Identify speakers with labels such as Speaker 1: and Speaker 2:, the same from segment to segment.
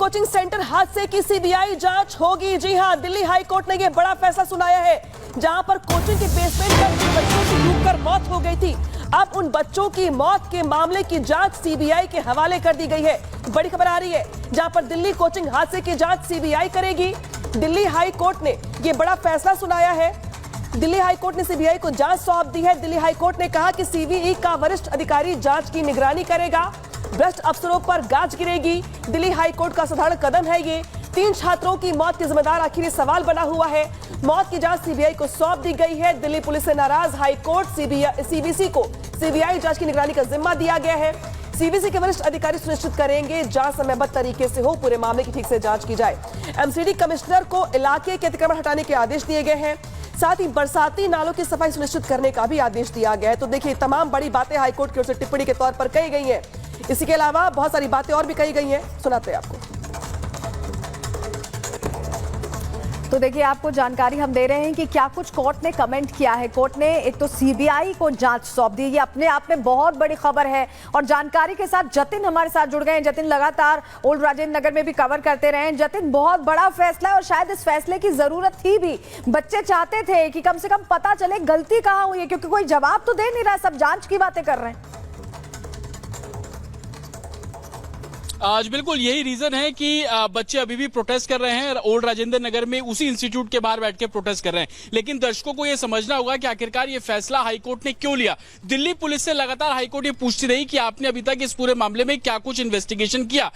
Speaker 1: Coaching centre हादसे की CBI जांच होगी। जी हां, दिल्ली हाई कोर्ट ने यह बड़ा फैसला सुनाया है, जहां पर कोचिंग के बेसमेंट में बच्चों की डूबकर मौत हो गई थी। अब उन बच्चों की मौत के मामले की जांच सीबीआई के हवाले कर दी गई है। बड़ी खबर आ रही है, जहां पर दिल्ली कोचिंग हादसे की जांच सीबीआई करेगी। दिल्ली हाई कोर्ट ने यह बड़ा फैसला सुनाया है। दिल्ली हाई कोर्ट ने सीबीआई को जांच सौंप दी है। दिल्ली हाई कोर्ट ने कहा कि सीबीआई का वरिष्ठ अधिकारी जांच की निगरानी करेगा, भ्रष्ट अफसरों पर गाज गिरेगी। दिल्ली हाई कोर्ट का साधारण कदम है ये। 3 छात्रों की मौत के जिम्मेदार आखिर सवाल बना हुआ है। मौत की जांच सीबीआई को सौंप दी गई है। दिल्ली पुलिस से नाराज हाई कोर्ट सीबीसी को सीबीआई जांच की निगरानी का जिम्मा दिया गया है। सीबीसी के वरिष्ठ अधिकारी सुनिश्चित करेंगे जांच समयबद्ध तरीके से हो, पूरे मामले की ठीक से जांच की जाए। एमसीडी कमिश्नर को इलाके के अतिक्रमण हटाने के आदेश दिए गए हैं। साथ ही बरसाती नालों की सफाई सुनिश्चित करने का भी आदेश दिया गया है। तो देखिए, तमाम बड़ी बातें हाईकोर्ट की ओर से टिप्पणी के तौर पर कही गई हैं। इसी के अलावा बहुत सारी बातें और भी कही गई हैं, सुनाते हैं आपको।
Speaker 2: तो देखिए, आपको जानकारी हम दे रहे हैं कि क्या कुछ कोर्ट ने कमेंट किया है। कोर्ट ने एक तो सीबीआई को जांच सौंप दी, ये अपने आप में बहुत बड़ी खबर है। और जानकारी के साथ जतिन हमारे साथ जुड़ गए हैं। जतिन लगातार ओल्ड राजेंद्र नगर में भी कवर करते रहे हैं। जतिन, बहुत बड़ा फैसला है और शायद इस फैसले की जरूरत थी भी। बच्चे चाहते थे कि कम से कम पता चले गलती कहाँ हुई है, क्योंकि कोई जवाब तो दे नहीं रहा, सब जांच की बातें कर रहे हैं।
Speaker 3: आज बिल्कुल यही रीजन है कि बच्चे अभी भी प्रोटेस्ट कर रहे हैं। ओल्ड राजेंद्र नगर में उसी इंस्टीट्यूट के बाहर बैठ के प्रोटेस्ट कर रहे हैं। लेकिन दर्शकों को यह समझना होगा कि आखिरकार ये फैसला हाईकोर्ट ने क्यों लिया। दिल्ली पुलिस से लगातार हाईकोर्ट ये पूछती रही कि आपने अभी तक इस पूरे मामले में क्या कुछ इन्वेस्टिगेशन किया।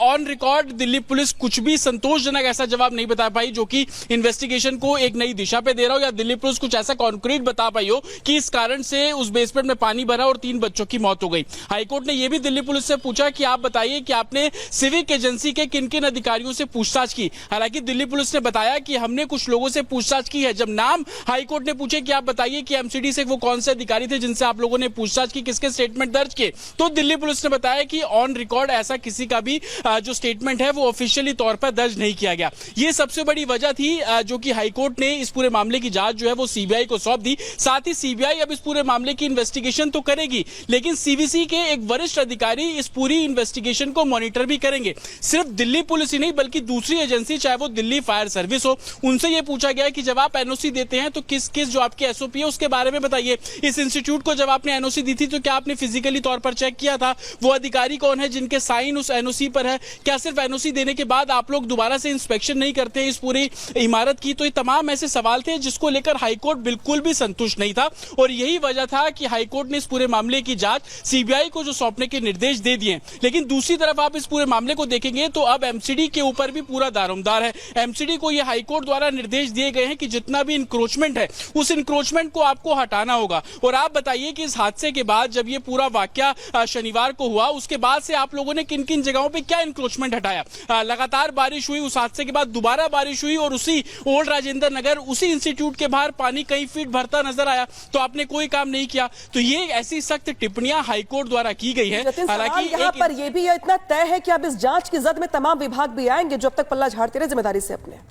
Speaker 3: ऑन रिकॉर्ड दिल्ली पुलिस कुछ भी संतोषजनक ऐसा जवाब नहीं बता पाई जो कि इन्वेस्टिगेशन को एक नई दिशा पे दे रहा हो, या दिल्ली पुलिस कुछ ऐसा कॉन्क्रीट बता पाई हो कि इस कारण से उस बेसमेंट में पानी भरा और 3 बच्चों की मौत हो गई। हाईकोर्ट ने यह भी दिल्ली पुलिस से पूछा कि आप बताइए कि आपने सिविक एजेंसी के किन किन अधिकारियों से पूछताछ की। हालांकि दिल्ली पुलिस ने बताया कि हमने कुछ लोगों से पूछताछ की है। जब नाम हाईकोर्ट ने पूछे कि आप बताइए कि एमसीडी से वो कौन से अधिकारी थे जिनसे आप लोगों ने पूछताछ की, किसके स्टेटमेंट दर्ज किए, तो दिल्ली पुलिस ने बताया कि ऑन रिकॉर्ड ऐसा किसी का भी जो स्टेटमेंट है वो ऑफिशियली तौर पर दर्ज नहीं किया गया। ये सबसे बड़ी वजह थी जो कि हाईकोर्ट ने इस पूरे मामले की जांच जो है वो सीबीआई को सौंप दी। साथ ही सीबीआई अब इस पूरे मामले की इन्वेस्टिगेशन तो करेगी, लेकिन सीवीसी के एक वरिष्ठ अधिकारी इस पूरी इन्वेस्टिगेशन को मॉनिटर भी करेंगे। सिर्फ दिल्ली पुलिस ही नहीं बल्कि दूसरी एजेंसी, चाहे वो दिल्ली फायर सर्विस हो, उनसे यह पूछा गया कि जब आप एनओसी देते हैं तो किस किस जो आपके एसओपी है उसके बारे में बताइए। इस इंस्टीट्यूट को जब आपने एनओसी दी थी तो क्या आपने फिजिकली तौर पर चेक किया था वो अधिकारी कौन है जिनके साइन उस एनओसी पर है? क्या सिर्फ एनओसी देने के बाद आप लोग दोबारा से इंस्पेक्शन नहीं करते इस पूरी इमारत की? तो ये तमाम ऐसे सवाल थे जिसको लेकर हाईकोर्ट बिल्कुल भी संतुष्ट नहीं था, और यही वजह था कि हाईकोर्ट ने इस पूरे मामले की जांच सीबीआई को जो सौंपने के निर्देश दे दिए। लेकिन दूसरी तरफ आप इस पूरे मामले को देखेंगे तो अब एमसीडी के ऊपर भी पूरा दारोमदार है। एमसीडी को यह हाईकोर्ट द्वारा निर्देश दिए गए हैं कि जितना भी इंक्रोचमेंट है उस इंक्रोचमेंट को आपको हटाना होगा। और आप बताइए कि इस हादसे के बाद जब ये पूरा वाकया शनिवार को हुआ, उसके बाद से आप लोगों ने किन किन जगहों पे क्या इंक्रोचमेंट हटाया? लगातार बारिश हुई, उस हादसे के बाद दोबारा बारिश हुई और उसी ओल्ड राजेंद्र नगर उसी इंस्टीट्यूट के बाहर पानी कई फीट भरता नजर आया, तो आपने कोई काम नहीं किया। तो ये ऐसी सख्त टिप्पणियां हाईकोर्ट द्वारा की गई है।
Speaker 1: हालांकि यहाँ पर यह भी इतना तय है कि अब इस जांच की जद में तमाम विभाग भी आएंगे जो अब तक पल्ला झाड़ते रहे जिम्मेदारी से अपने।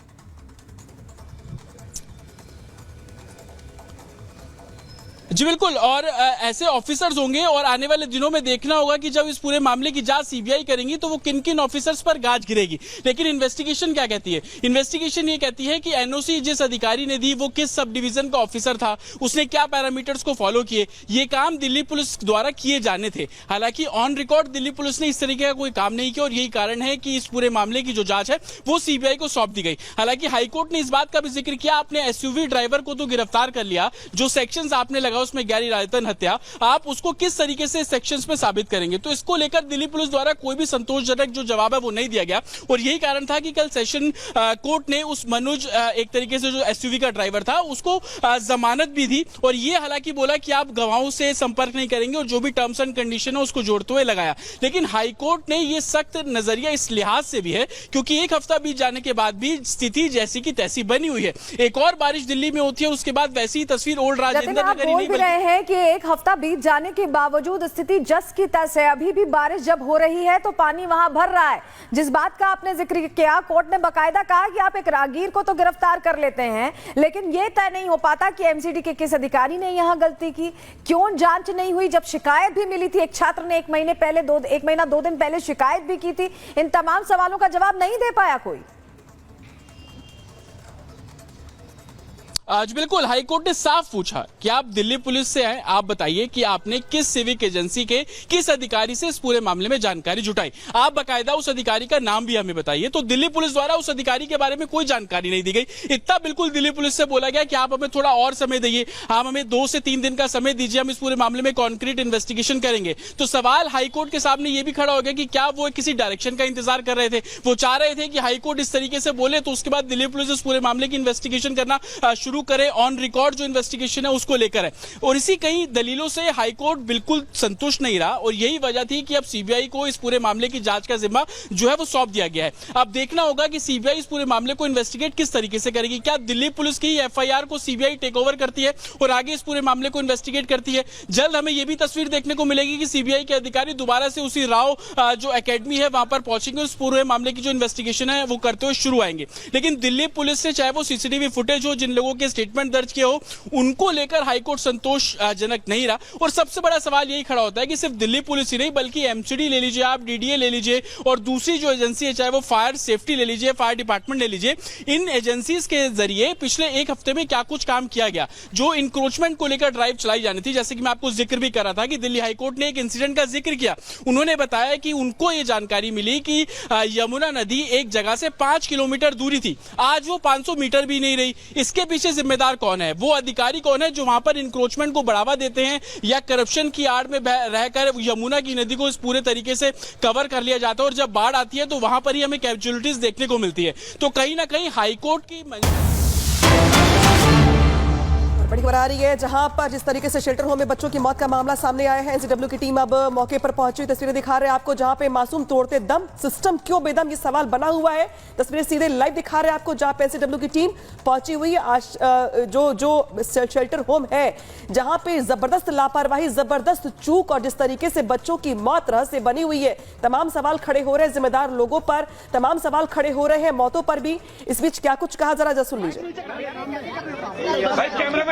Speaker 3: जी बिल्कुल, और ऐसे ऑफिसर्स होंगे और आने वाले दिनों में देखना होगा कि जब इस पूरे मामले की जांच सीबीआई करेंगी तो वो किन किन ऑफिसर्स पर गाज गिरेगी। लेकिन इन्वेस्टिगेशन क्या कहती है? इन्वेस्टिगेशन ये कहती है कि एनओसी जिस अधिकारी ने दी वो किस सब डिवीजन का ऑफिसर था, उसने क्या पैरामीटर्स को फॉलो किए, ये काम दिल्ली पुलिस द्वारा किए जाने थे। हालांकि ऑन रिकॉर्ड दिल्ली पुलिस ने इस तरीके का कोई काम नहीं किया और यही कारण है कि इस पूरे मामले की जो जांच है वो सीबीआई को सौंप दी गई। हालांकि हाईकोर्ट ने इस बात का भी जिक्र किया, आपने एसयूवी ड्राइवर को तो गिरफ्तार कर लिया, जो सेक्शंस आपने लगा उसमें गैर इरादतन हत्या, आप उसको किस तरीके से सेक्शंस में साबित करेंगे? तो इसको लेकर दिल्ली पुलिस द्वारा कोई भी संतोषजनक जो जवाब है वो नहीं दिया गया। और यही कारण था कि कल सेशन कोर्ट ने उस मनोज एक तरीके से जो एसयूवी का ड्राइवर था उसको जमानत भी दी, और ये हालांकि बोला कि आप गवाहों से संपर्क नहीं करेंगे और जो भी टर्म्स एंड कंडीशन है उसको जोड़ते हुए लगाया। लेकिन हाईकोर्ट ने ये सख्त नजरिया इस लिहाज से भी है क्योंकि एक हफ्ता बीत जाने के बाद भी स्थिति जैसी की तैसी बनी हुई है। एक और बारिश दिल्ली में होती है, उसके बाद वैसी ही तस्वीर ओल्ड राजेंद्र नगर ही नहीं
Speaker 2: रहे हैं कि एक हफ्ता बीत जाने के बावजूद स्थिति जस की तस है। अभी भी बारिश जब हो रही है तो पानी वहां भर रहा है। जिस बात का आपने जिक्र किया, कोर्ट ने बकायदा कहा कि आप एक राहगीर को तो गिरफ्तार कर लेते हैं, लेकिन ये तय नहीं हो पाता कि एमसीडी के किस अधिकारी ने यहां गलती की, क्यों जांच नहीं हुई। जब शिकायत भी मिली थी, एक छात्र ने 1 महीना 2 दिन पहले शिकायत भी की थी, इन तमाम सवालों का जवाब नहीं दे पाया कोई।
Speaker 3: आज बिल्कुल हाईकोर्ट ने साफ पूछा कि आप दिल्ली पुलिस से हैं, आप बताइए कि आपने किस सिविक एजेंसी के किस अधिकारी से इस पूरे मामले में जानकारी जुटाई। आप बकायदा उस अधिकारी का नाम भी हमें बताइए। तो दिल्ली पुलिस द्वारा उस अधिकारी के बारे में कोई जानकारी नहीं दी गई। इतना बिल्कुल दिल्ली पुलिस से बोला गया कि आप हमें थोड़ा और समय दीजिए, आप हमें 2 से 3 दिन का समय दीजिए, हम इस पूरे मामले में कॉन्क्रीट इन्वेस्टिगेशन करेंगे। तो सवाल हाईकोर्ट के सामने ये भी खड़ा हो गया कि क्या वो किसी डायरेक्शन का इंतजार कर रहे थे, वो चाह रहे थे कि हाईकोर्ट इस तरीके से बोले तो उसके बाद दिल्ली पुलिस इस पूरे मामले की इन्वेस्टिगेशन करना शुरू करे, ऑन रिकॉर्ड जो इन्वेस्टिगेशन है उसको लेकर है। और इसी कई दलीलों से हाईकोर्ट बिल्कुल संतुष्ट नहीं रहा और यही वजह थी कि अब सीबीआई को इस पूरे मामले की जांच का जिम्मा जो है वो सौंप दिया गया है। अब देखना होगा कि सीबीआई इस पूरे मामले को इन्वेस्टिगेट किस तरीके से करेगी। क्या दिल्ली पुलिस की एफआईआर को सीबीआई टेक ओवर करती है और आगे इस पूरे मामले को इन्वेस्टिगेट करती है। जल्द हमें यह भी तस्वीर देखने को मिलेगी कि सीबीआई के अधिकारी दोबारा से उसी राव जो एकेडमी है वहां पर पहुंचेंगे, उस पूरे मामले की जो इन्वेस्टिगेशन है वो करते हुए शुरू आएंगे। लेकिन दिल्ली पुलिस से चाहे वो सीसीटीवी फुटेज हो, जिन लोगों के स्टेटमेंट दर्ज किए हो, उनको लेकर हाईकोर्ट संतोषजनक नहीं रहा। और सबसे बड़ा सवाल यही खड़ा होता है कि सिर्फ दिल्ली पुलिस ही नहीं बल्कि एमसीडी ले लीजिए, आप डीडीए ले लीजिए और दूसरी जो एजेंसी है चाहे वो फायर सेफ्टी ले लीजिए, फायर डिपार्टमेंट ले लीजिए, इन एजेंसीज के जरिए पिछले 1 हफ्ते में क्या कुछ काम किया गया। जो इंक्रोचमेंट को लेकर ड्राइव चलाई जानी थी, जैसे कि मैं आपको जिक्र भी कर रहा था कि दिल्ली हाईकोर्ट ने एक इंसिडेंट का जिक्र किया। उन्होंने बताया कि उनको ये जानकारी मिली कि यमुना नदी एक जगह से 5 किलोमीटर दूरी थी, आज वो 500 मीटर भी नहीं रही। इसके पीछे जिम्मेदार कौन है, वो अधिकारी कौन है जो वहां पर इंक्रोचमेंट को बढ़ावा देते हैं या करप्शन की आड़ में रहकर यमुना की नदी को इस पूरे तरीके से कवर कर लिया जाता है और जब बाढ़ आती है तो वहां पर ही हमें कैजुअलिटीज देखने को मिलती है। तो कहीं ना कहीं हाईकोर्ट की
Speaker 1: बड़ी खबर आ रही है जहां पर जिस तरीके से शेल्टर होम में बच्चों की मौत का मामला सामने आया है। एनसीडब्ल्यू की टीम अब मौके पर पहुंची, तस्वीरें दिखा रहे हैं आपको जहां पे मासूम तोड़ते दम, सिस्टम क्यों बेदम, ये सवाल बना हुआ है। तस्वीरें सीधे लाइव दिखा रहे हैं आपको जहां पे एनसीडब्ल्यू की टीम पहुंची हुई है। जो शेल्टर होम है जहां पे जबरदस्त लापरवाही, जबरदस्त चूक और जिस तरीके से बच्चों की मौत रहस्य बनी हुई है, तमाम सवाल खड़े हो रहे हैं जिम्मेदार लोगों पर, तमाम सवाल खड़े हो रहे हैं मौतों पर भी। इस बीच क्या कुछ कहा, जरा सुन लीजिए।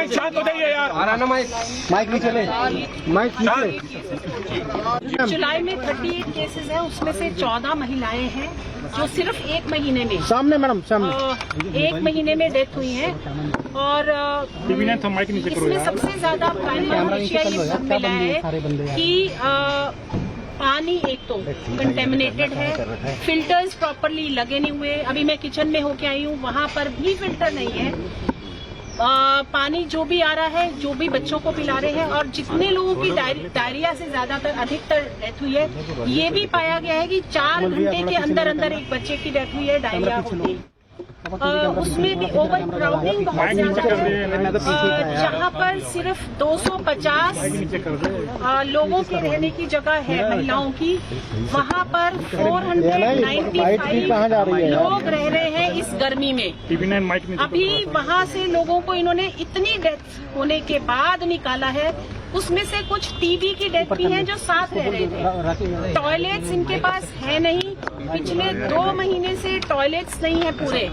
Speaker 4: शांत हो जाइए यार, माइक नीचे ले, माइक नीचे।
Speaker 5: जुलाई में 38 केसेस हैं, उसमें से 14 महिलाएं हैं जो सिर्फ 1 महीने में
Speaker 4: सामने मैडम सामने
Speaker 5: 1 महीने में डेथ हुई है। और इसमें सबसे ज्यादा प्राइमरी एशिया ये मिला है कि पानी एक तो कंटेमिनेटेड है, फिल्टर्स प्रॉपरली लगे नहीं हुए। अभी मैं किचन में होके आई हूँ, वहाँ पर भी फिल्टर नहीं है। पानी जो भी आ रहा है, जो भी बच्चों को पिला रहे हैं, और जितने लोगों की डायरिया से ज्यादातर अधिकतर डेथ हुई है, ये भी पाया गया है कि 4 घंटे के अंदर अंदर एक बच्चे की डेथ हुई है डायरिया होती। उसमें भी ओवर क्राउडिंग बहुत ज्यादा है, जहाँ पर सिर्फ 250 लोगों के रहने की जगह है महिलाओं की, वहाँ पर 495 लोग रह रहे हैं इस गर्मी में। अभी वहाँ से लोगों को इन्होंने इतनी डेथ होने के बाद निकाला है, उसमें से कुछ टीबी की डेथ भी है जो साथ रह रहे थे। टॉयलेट्स इनके पास है नहीं, पिछले 2 महीने से टॉयलेट्स नहीं है पूरे।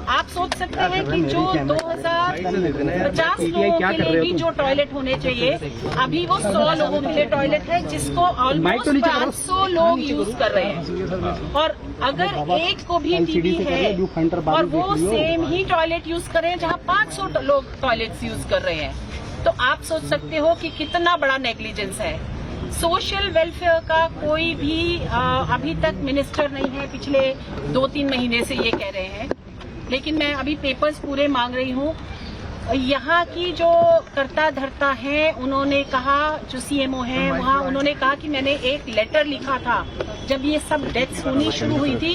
Speaker 5: आप सोच सकते हैं कि जो 2050 लोगों के लिए भी जो टॉयलेट होने चाहिए, अभी वो 100 लोगों के लिए टॉयलेट है, जिसको ऑलमोस्ट 500 लोग यूज कर रहे हैं। और अगर एक को भी टीबी है और वो सेम ही टॉयलेट यूज कर रहे हैं जहाँ 500 लोग टॉयलेट्स यूज कर रहे हैं, तो आप सोच सकते हो कि कितना बड़ा नेग्लिजेंस है। सोशल वेलफेयर का कोई भी अभी तक मिनिस्टर नहीं है, पिछले 2-3 महीने से ये कह रहे हैं। लेकिन मैं अभी पेपर्स पूरे मांग रही हूँ। यहाँ की जो कर्ता धर्ता है, उन्होंने कहा, जो सीएमओ है वहाँ, उन्होंने कहा कि मैंने एक लेटर लिखा था जब ये सब डेथ्स होनी शुरू हुई थी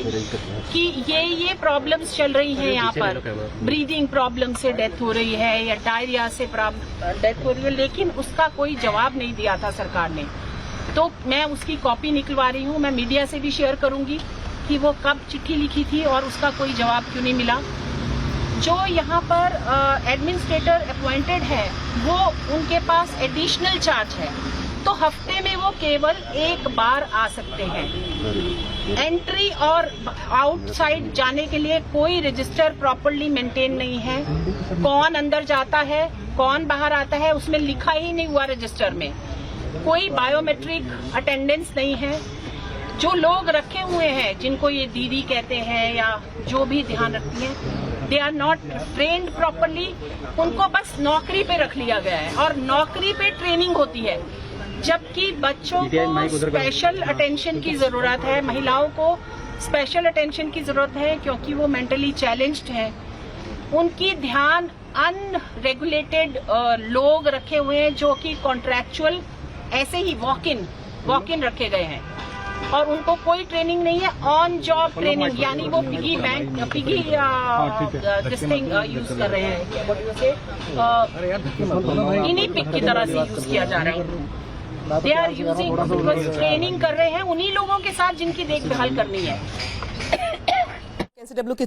Speaker 5: कि ये प्रॉब्लम्स चल रही हैं यहाँ पर, ब्रीदिंग प्रॉब्लम से डेथ हो रही है या डायरिया से डेथ हो रही है, लेकिन उसका कोई जवाब नहीं दिया था सरकार ने। तो मैं उसकी कॉपी निकलवा रही हूँ, मैं मीडिया से भी शेयर करूंगी कि वो कब चिट्ठी लिखी थी और उसका कोई जवाब क्यों नहीं मिला। जो यहाँ पर एडमिनिस्ट्रेटर अपॉइंटेड है वो उनके पास एडिशनल चार्ज है, तो हफ्ते में वो केवल एक बार आ सकते हैं। एंट्री और आउटसाइड जाने के लिए कोई रजिस्टर प्रॉपर्ली मेंटेन नहीं है। कौन अंदर जाता है कौन बाहर आता है उसमें लिखा ही नहीं हुआ रजिस्टर में। कोई बायोमेट्रिक अटेंडेंस नहीं है। जो लोग रखे हुए हैं जिनको ये दीदी कहते हैं या जो भी ध्यान रखती हैं, they are not trained properly. उनको बस नौकरी पे रख लिया गया है और नौकरी पे ट्रेनिंग होती है, जबकि बच्चों को स्पेशल अटेंशन की जरूरत है, महिलाओं को स्पेशल अटेंशन की जरूरत है क्योंकि वो मेंटली चैलेंज्ड हैं। उनकी ध्यान अनरेगुलेटेड लोग रखे हुए हैं जो कि कॉन्ट्रैक्चुअल ऐसे ही वॉक इन रखे गए हैं और उनको कोई ट्रेनिंग नहीं है। ऑन जॉब ट्रेनिंग यानी वो पिगी दिस्टिंग यूज कर रहे हैं, इन्हीं पिग की तरह से यूज किया जा रहा है। दे आर यूजिंग ट्रेनिंग कर रहे हैं उन्हीं लोगों के साथ जिनकी देखभाल करनी है।
Speaker 1: एनसीडब्ल्यू के